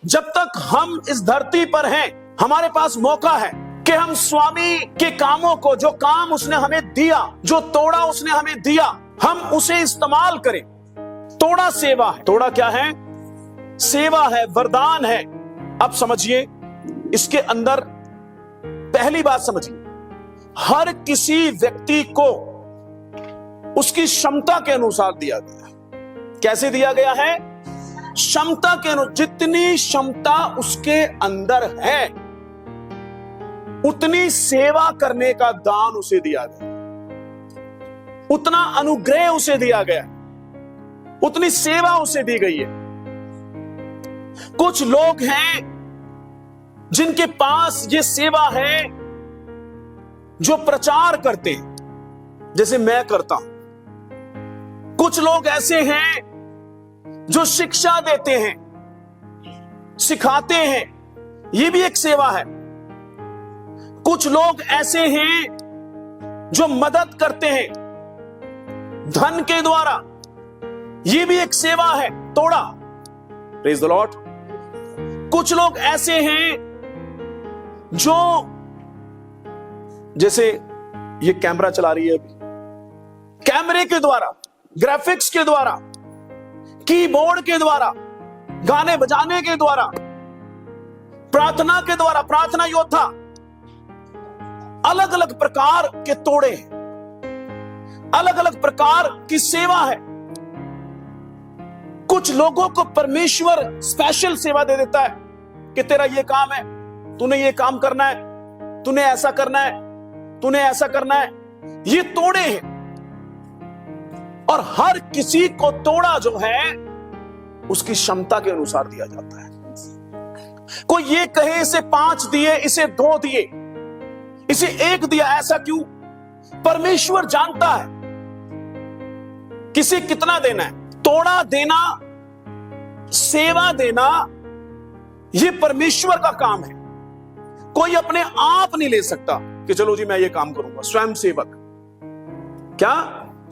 जब तक हम इस धरती पर हैं, हमारे पास मौका है कि हम स्वामी के कामों को, जो काम उसने हमें दिया, जो तोड़ा उसने हमें दिया, हम उसे इस्तेमाल करें। तोड़ा सेवा है। तोड़ा क्या है? सेवा है, वरदान है। अब समझिए, इसके अंदर पहली बात समझिए, हर किसी व्यक्ति को उसकी क्षमता के अनुसार दिया गया है। कैसे दिया गया है? क्षमता के अनुसार। जितनी क्षमता उसके अंदर है, उतनी सेवा करने का दान उसे दिया गया, उतना अनुग्रह उसे दिया गया, उतनी सेवा उसे दी गई है। कुछ लोग हैं जिनके पास ये सेवा है, जो प्रचार करते हैं, जैसे मैं करता हूं। कुछ लोग ऐसे हैं जो शिक्षा देते हैं, सिखाते हैं, ये भी एक सेवा है। कुछ लोग ऐसे हैं जो मदद करते हैं धन के द्वारा, ये भी एक सेवा है, तोड़ा। Praise the Lord. कुछ लोग ऐसे हैं जो, जैसे ये कैमरा चला रही है अभी, कैमरे के द्वारा, ग्राफिक्स के द्वारा, कीबोर्ड के द्वारा, गाने बजाने के द्वारा, प्रार्थना के द्वारा, प्रार्थना योद्धा, अलग अलग प्रकार के तोड़े हैं, अलग अलग प्रकार की सेवा है। कुछ लोगों को परमेश्वर स्पेशल सेवा दे देता है कि तेरा ये काम है, तूने ये काम करना है, तूने ऐसा करना है, तूने ऐसा करना है। ये तोड़े हैं। और हर किसी को तोड़ा जो है उसकी क्षमता के अनुसार दिया जाता है। कोई ये कहे इसे 5 दिए, इसे 2 दिए, इसे 1 दिया, ऐसा क्यों? परमेश्वर जानता है किसे कितना देना है। तोड़ा देना, सेवा देना, यह परमेश्वर का काम है। कोई अपने आप नहीं ले सकता कि चलो जी मैं ये काम करूंगा। स्वयं सेवक, क्या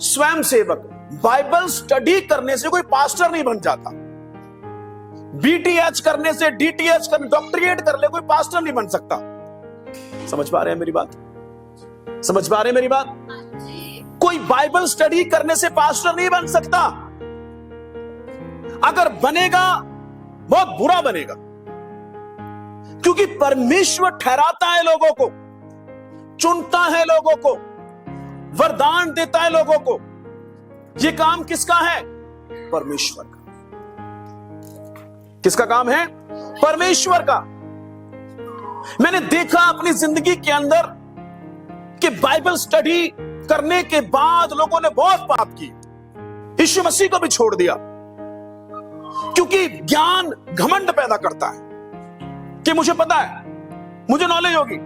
स्वयं सेवक? बाइबल स्टडी करने से कोई पास्टर नहीं बन जाता। बीटीएच करने से, डीटीएच करने, डॉक्टरेट कर ले, कोई पास्टर नहीं बन सकता। समझ पा रहे हैं मेरी बात? समझ पा रहे हैं मेरी बात? कोई बाइबल स्टडी करने से पास्टर नहीं बन सकता। अगर बनेगा, बहुत बुरा बनेगा, क्योंकि परमेश्वर ठहराता है लोगों को, चुनता है लोगों को, वरदान देता है लोगों को। यह काम किसका है? परमेश्वर का। किसका काम है? परमेश्वर का। मैंने देखा अपनी जिंदगी के अंदर कि बाइबल स्टडी करने के बाद लोगों ने बहुत पाप की, यीशु मसीह को भी छोड़ दिया, क्योंकि ज्ञान घमंड पैदा करता है कि मुझे पता है, मुझे नॉलेज होगी,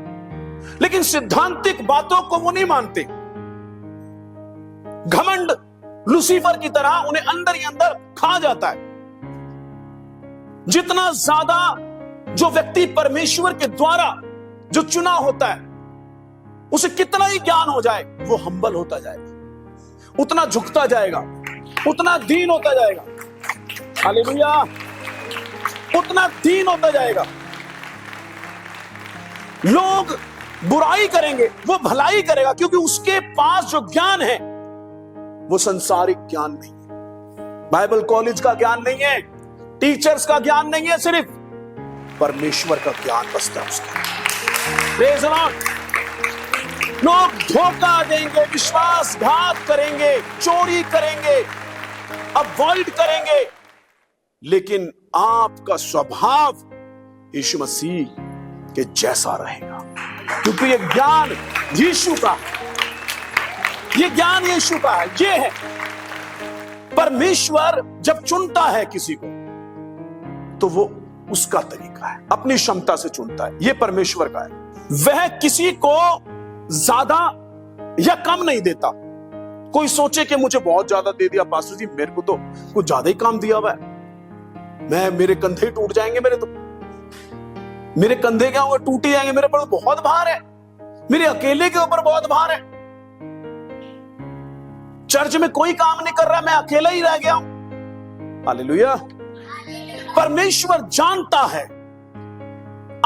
लेकिन सिद्धांतिक बातों को वो नहीं मानते। घमंड लूसीफर की तरह उन्हें अंदर ही अंदर खा जाता है। जितना ज्यादा जो व्यक्ति परमेश्वर के द्वारा जो चुना होता है, उसे कितना ही ज्ञान हो जाए, वो हम्बल होता जाएगा, उतना झुकता जाएगा, उतना दीन होता जाएगा। हालेलुया। उतना दीन होता जाएगा। लोग बुराई करेंगे, वो भलाई करेगा, क्योंकि उसके पास जो ज्ञान है वो संसारिक ज्ञान नहीं है, बाइबल कॉलेज का ज्ञान नहीं है, टीचर्स का ज्ञान नहीं है, सिर्फ परमेश्वर का ज्ञान बसता है उसका। Praise the Lord. लोग धोखा देंगे, विश्वासघात करेंगे, चोरी करेंगे, अवॉइड करेंगे, लेकिन आपका स्वभाव यीशु मसीह के जैसा रहेगा, क्योंकि ये ज्ञान यीशु का, ये ज्ञान यीशु का है। ये है परमेश्वर जब चुनता है किसी को, तो वो उसका तरीका है, अपनी क्षमता से चुनता है। ये परमेश्वर का है। वह किसी को ज्यादा या कम नहीं देता। कोई सोचे कि मुझे बहुत ज्यादा दे दिया पास्टर जी, मेरे को तो कुछ ज्यादा ही काम दिया हुआ है, मेरे कंधे ही टूट जाएंगे, मेरे कंधे क्या होंगे, टूट ही जाएंगे, मेरे पर बहुत भार है, मेरे अकेले के ऊपर बहुत भार है, चर्च में कोई काम नहीं कर रहा, मैं अकेला ही रह गया हूं। हालेलुया। परमेश्वर जानता है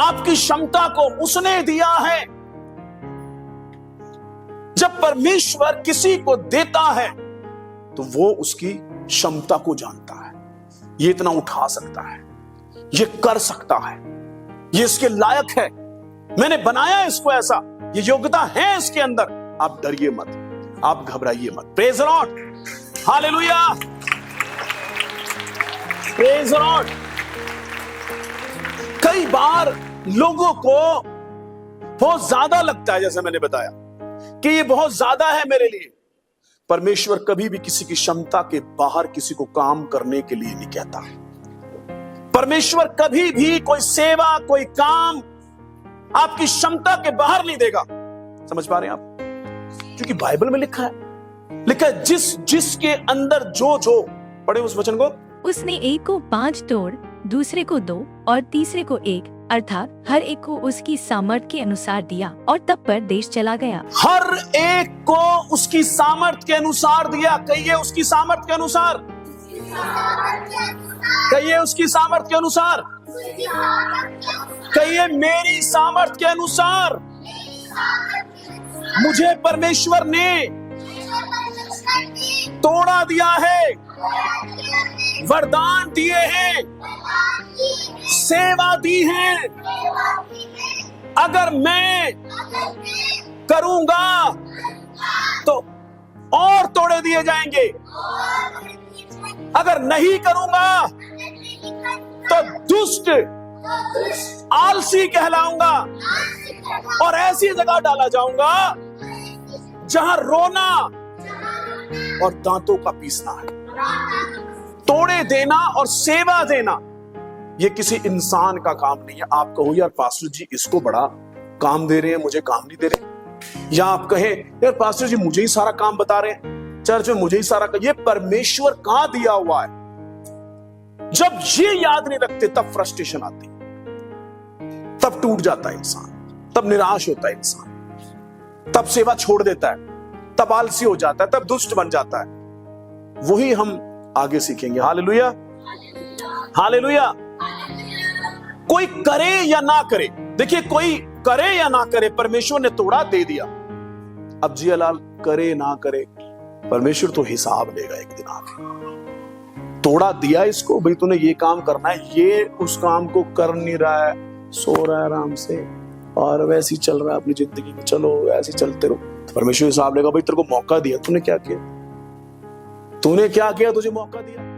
आपकी क्षमता को उसने दिया है। जब परमेश्वर किसी को देता है तो वो उसकी क्षमता को जानता है। ये इतना उठा सकता है, ये कर सकता है, ये इसके लायक है, मैंने बनाया इसको ऐसा, ये योग्यता है इसके अंदर। आप डरिए मत, आप घबराइए मत। Praise the Lord, hallelujah, praise the Lord. कई बार लोगों को बहुत ज्यादा लगता है, जैसे मैंने बताया कि ये बहुत ज्यादा है मेरे लिए। परमेश्वर कभी भी किसी की क्षमता के बाहर किसी को काम करने के लिए नहीं कहता। परमेश्वर कभी भी कोई सेवा, कोई काम आपकी क्षमता के बाहर नहीं देगा। समझ पा रहे हैं आप? क्योंकि बाइबल में लिखा है जिसके अंदर जो पढ़े उस वचन को। उसने एक को 5 तोड़, दूसरे को 2 और तीसरे को 1, अर्थात हर एक को उसकी सामर्थ्य के अनुसार दिया, और तब पर देश चला गया। हर एक को उसकी सामर्थ्य के अनुसार दिया। कहिए उसकी सामर्थ्य के अनुसार, कहिए उसकी सामर्थ्य के अनुसार, कहिए मेरी सामर्थ्य के अनुसार मुझे परमेश्वर ने तोड़ा दिया है, वरदान दिए हैं, सेवा दी है। अगर मैं करूंगा तो और तोड़े दिए जाएंगे, अगर नहीं करूंगा तो दुष्ट, आलसी कहलाऊंगा और ऐसी जगह डाला जाऊंगा जहां रोना और दांतों का पीसना है। तोड़े देना और सेवा देना ये किसी इंसान का काम नहीं है। आप कहो यार पास्टर जी इसको बड़ा काम दे रहे हैं, मुझे काम नहीं दे रहे। या आप कहे यार पास्टर जी मुझे ही सारा काम बता रहे हैं, चर्च में मुझे ही सारा। ये परमेश्वर का दिया हुआ है। जब ये याद नहीं रखते तब फ्रस्ट्रेशन आती, तब टूट जाता है इंसान, तब निराश होता है इंसान, तब सेवा छोड़ देता है, तब आलसी हो जाता है, तब दुष्ट बन जाता है। वही हम आगे सीखेंगे। Hallelujah, hallelujah. कोई करे या ना करे, देखिए कोई करे या ना करे, परमेश्वर ने तोड़ा दे दिया। अब जी लाल करे ना करे, परमेश्वर तो हिसाब लेगा एक दिन आके। तोड़ा दिया इसको, भाई तूने ये काम करना है, ये उस काम को कर नहीं रहा है, सो रहा है आराम से और वैसे ही चल रहा है अपनी जिंदगी में, चलो ऐसे चलते रहो, तो परमेश्वर हिसाब लेगा। भाई तेरे को मौका दिया, तूने क्या किया, तूने क्या किया, तुझे मौका दिया।